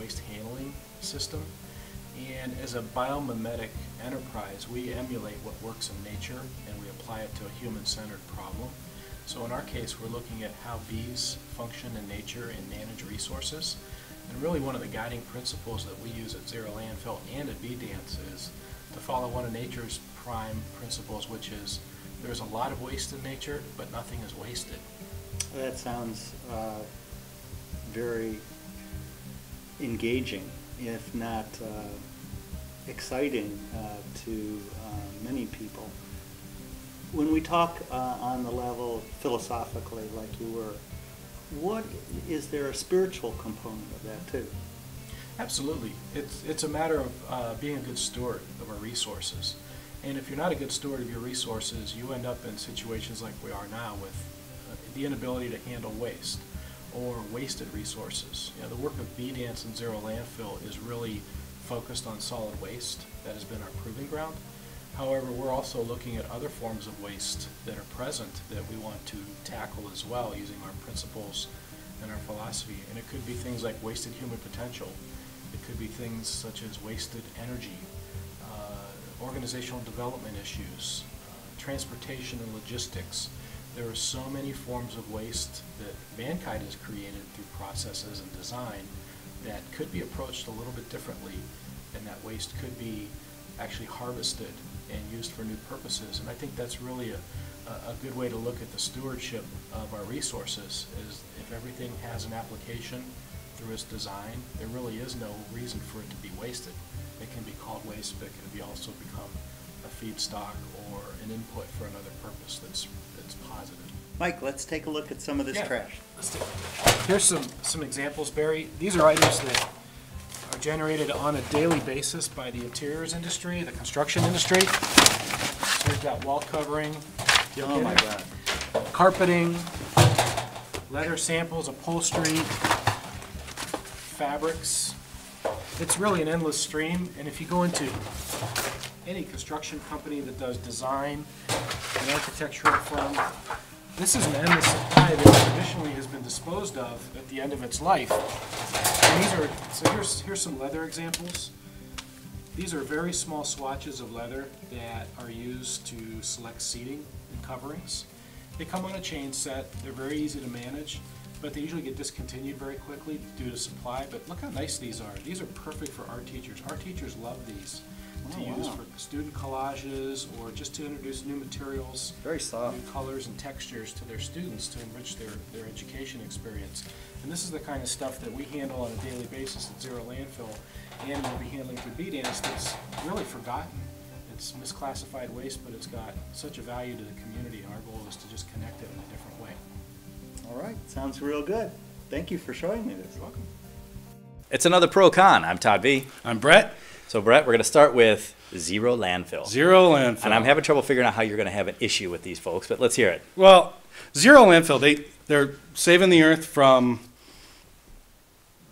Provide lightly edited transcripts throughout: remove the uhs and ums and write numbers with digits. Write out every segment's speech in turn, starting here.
waste handling system. And as a biomimetic enterprise, we emulate what works in nature and we apply it to a human-centered problem. So in our case, we're looking at how bees function in nature and manage resources. And really one of the guiding principles that we use at Zero Landfill and at Bee Dance is to follow one of nature's prime principles, which is there's a lot of waste in nature, but nothing is wasted. That sounds very engaging, if not exciting to many people. When we talk on the level philosophically, like you were, is there a spiritual component of that too? Absolutely. It's a matter of being a good steward of our resources. And if you're not a good steward of your resources, you end up in situations like we are now with the inability to handle waste or wasted resources. You know, the work of Bee Dance and Zero Landfill is really focused on solid waste. That has been our proving ground. However, we're also looking at other forms of waste that are present that we want to tackle as well using our principles and our philosophy. And it could be things like wasted human potential. It could be things such as wasted energy, organizational development issues, transportation and logistics. There are so many forms of waste that mankind has created through processes and design that could be approached a little bit differently, and that waste could be actually harvested and used for new purposes. And I think that's really a good way to look at the stewardship of our resources, is if everything has an application through its design, there really is no reason for it to be wasted. It can be called waste, but it can also become a feedstock or an input for another purpose that's positive. Mike, let's take a look at some of this trash. Let's take a look. Here's some examples, Barry. These are items that are generated on a daily basis by the interiors industry, the construction industry. So we've got wall covering, Oh my God. carpeting, leather samples, upholstery, fabrics. It's really an endless stream, and if you go into any construction company that does design, an architectural firm, this is an endless supply that traditionally has been disposed of at the end of its life. And these are, so here's some leather examples. These are very small swatches of leather that are used to select seating and coverings. They come on a chain set, they're very easy to manage, but they usually get discontinued very quickly due to supply. But look how nice these are. These are perfect for art teachers. Art teachers love these to use for student collages or just to introduce new materials, Very soft. new colors and textures to their students to enrich their education experience. And this is the kind of stuff that we handle on a daily basis at Zero Landfill, and we'll be handling through Bee Dance that's really forgotten. It's misclassified waste, but it's got such a value to the community, and our goal is to just connect it in a different way. All right, sounds real good. Thank you for showing me this. You're welcome. It's another Pro Con. I'm Todd V. I'm Brett. So Brett, we're going to start with Zero Landfill. Zero Landfill. And I'm having trouble figuring out how you're going to have an issue with these folks, but let's hear it. Well, Zero Landfill, they're saving the earth from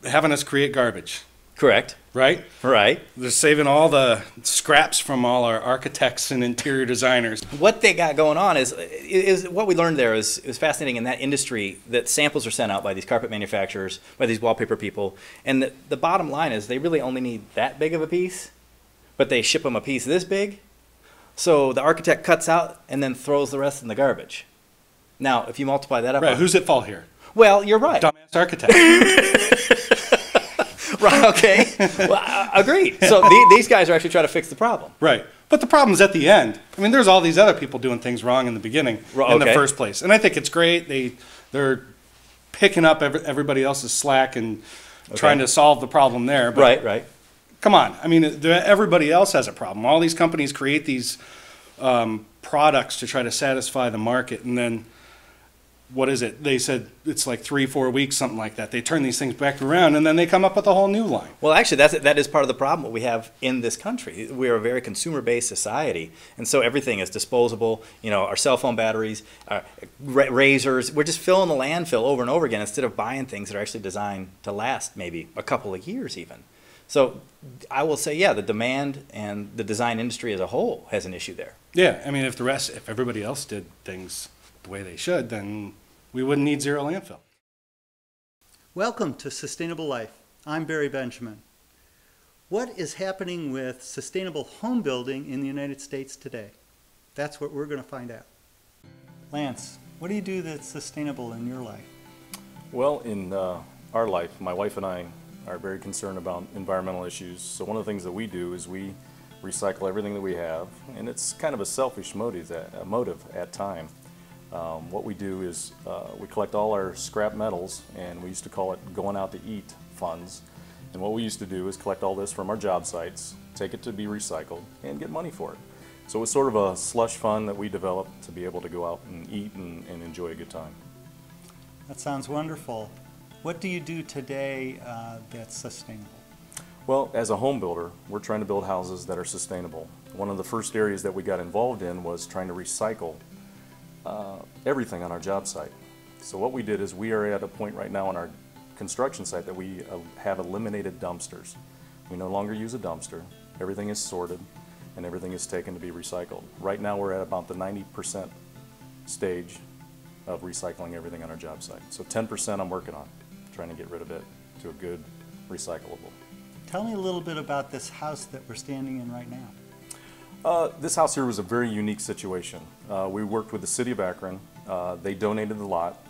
having us create garbage, Correct. right? Right. They're saving all the scraps from all our architects and interior designers. What they got going on is what we learned there is fascinating in that industry, that samples are sent out by these carpet manufacturers, by these wallpaper people, and the bottom line is they really only need that big of a piece, but they ship them a piece this big. So the architect cuts out and then throws the rest in the garbage. Now, if you multiply that up, Right, who's at fault here? well, you're right. Dumbass architect. Right, okay. Well, agreed. So these guys are actually trying to fix the problem. Right. But the problem's at the end. I mean, there's all these other people doing things wrong in the beginning, in the Okay. first place. And I think it's great. They're picking up everybody else's slack and trying to solve the problem there. But Right, right. come on. I mean, everybody else has a problem. All these companies create these products to try to satisfy the market, and then what is it? They said it's like 3-4 weeks, something like that. They turn these things back around, and then they come up with a whole new line. Well, actually, that is part of the problem what we have in this country. We are a very consumer-based society, and so everything is disposable. You know, our cell phone batteries, our razors. We're just filling the landfill over and over again instead of buying things that are actually designed to last maybe a couple of years even. So I will say, yeah, the demand and the design industry as a whole has an issue there. Yeah, I mean, if everybody else did things the way they should, then we wouldn't need Zero Landfill. Welcome to Sustainable Life. I'm Barry Benjamin. What is happening with sustainable home building in the United States today? That's what we're going to find out. Lance, what do you do that's sustainable in your life? Well, in our life, my wife and I are very concerned about environmental issues. So one of the things that we do is we recycle everything that we have, and it's kind of a selfish motive at time. What we do is we collect all our scrap metals, and we used to call it going out to eat funds. And what we used to do is collect all this from our job sites, take it to be recycled, and get money for it. So it was sort of a slush fund that we developed to be able to go out and eat and enjoy a good time. That sounds wonderful. What do you do today that's sustainable? Well, as a home builder, we're trying to build houses that are sustainable. One of the first areas that we got involved in was trying to recycle everything on our job site. So what we did is we are at a point right now on our construction site that we have eliminated dumpsters. We no longer use a dumpster. Everything is sorted and everything is taken to be recycled. Right now we're at about the 90% stage of recycling everything on our job site. So 10% I'm working on, trying to get rid of it to a good recyclable. Tell me a little bit about this house that we're standing in right now. This house here was a very unique situation. We worked with the city of Akron. They donated the lot.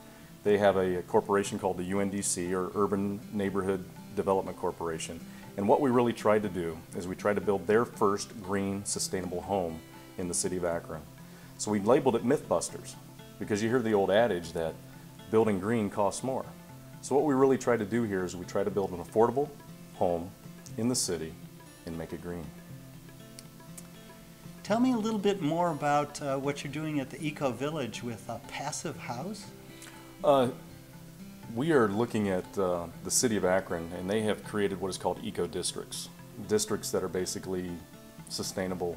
They have a corporation called the UNDC, or Urban Neighborhood Development Corporation. And what we really tried to do is we tried to build their first green, sustainable home in the city of Akron. So we labeled it Mythbusters, because you hear the old adage that building green costs more. So what we really tried to do here is we try to build an affordable home in the city and make it green. Tell me a little bit more about what you're doing at the Eco Village with a passive house. We are looking at the city of Akron, and they have created what is called eco districts. Districts that are basically sustainable,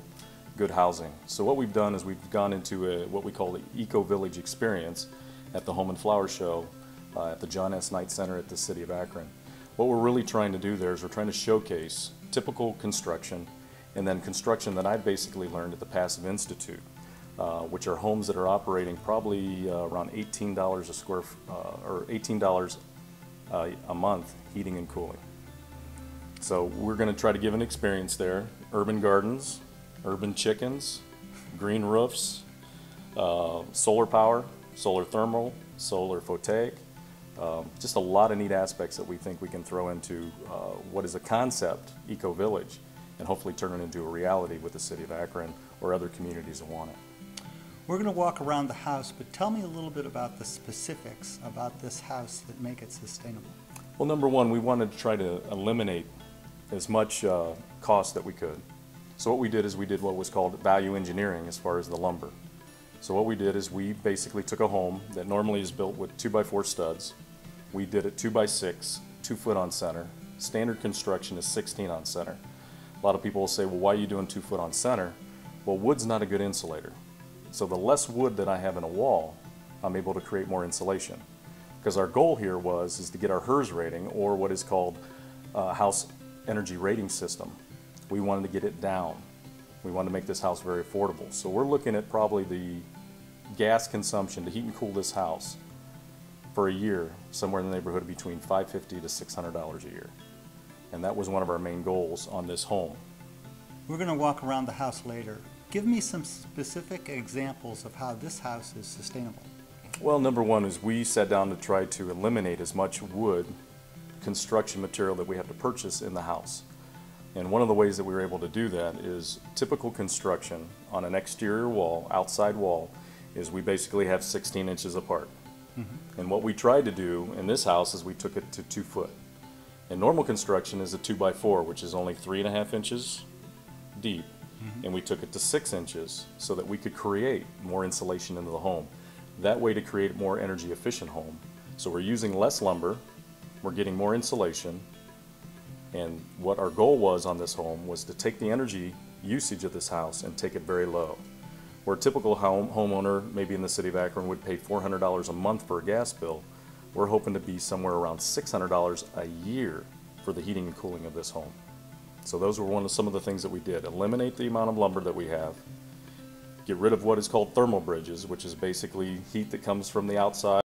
good housing. So what we've done is we've gone into what we call the Eco Village experience at the Home and Flower Show at the John S. Knight Center at the city of Akron. What we're really trying to do there is we're trying to showcase typical construction, and then construction that I basically learned at the Passive Institute, which are homes that are operating probably around $18 or $18 a month, heating and cooling. So we're going to try to give an experience there: urban gardens, urban chickens, green roofs, solar power, solar thermal, solar photovoltaic. Just a lot of neat aspects that we think we can throw into what is a concept, Eco Village, and hopefully turn it into a reality with the city of Akron or other communities that want it. We're going to walk around the house, but tell me a little bit about the specifics about this house that make it sustainable. Well, number one, we wanted to try to eliminate as much cost that we could. So what we did is we did what was called value engineering as far as the lumber. So what we did is we basically took a home that normally is built with 2x4 studs. We did it 2x6, 2 foot on center. Standard construction is 16 on center. A lot of people will say, well, why are you doing 2 foot on center? Well, wood's not a good insulator. So the less wood that I have in a wall, I'm able to create more insulation. Because our goal here is to get our HERS rating, or what is called House Energy Rating System. We wanted to get it down. We wanted to make this house very affordable. So we're looking at probably the gas consumption to heat and cool this house for a year, somewhere in the neighborhood of between $550 to $600 a year. And that was one of our main goals on this home. We're going to walk around the house later. Give me some specific examples of how this house is sustainable. Well, number one is we sat down to try to eliminate as much wood construction material that we have to purchase in the house. And one of the ways that we were able to do that is typical construction on an exterior wall, outside wall, is we basically have 16 inches apart. Mm-hmm. And what we tried to do in this house is we took it to 2 foot. And normal construction is a 2x4, which is only 3.5 inches deep. Mm-hmm. And we took it to 6 inches so that we could create more insulation into the home. That way to create a more energy efficient home. So we're using less lumber, we're getting more insulation, and what our goal was on this home was to take the energy usage of this house and take it very low. Where a typical homeowner, maybe in the city of Akron, would pay $400 a month for a gas bill, we're hoping to be somewhere around $600 a year for the heating and cooling of this home. So those were some of the things that we did. Eliminate the amount of lumber that we have, get rid of what is called thermal bridges, which is basically heat that comes from the outside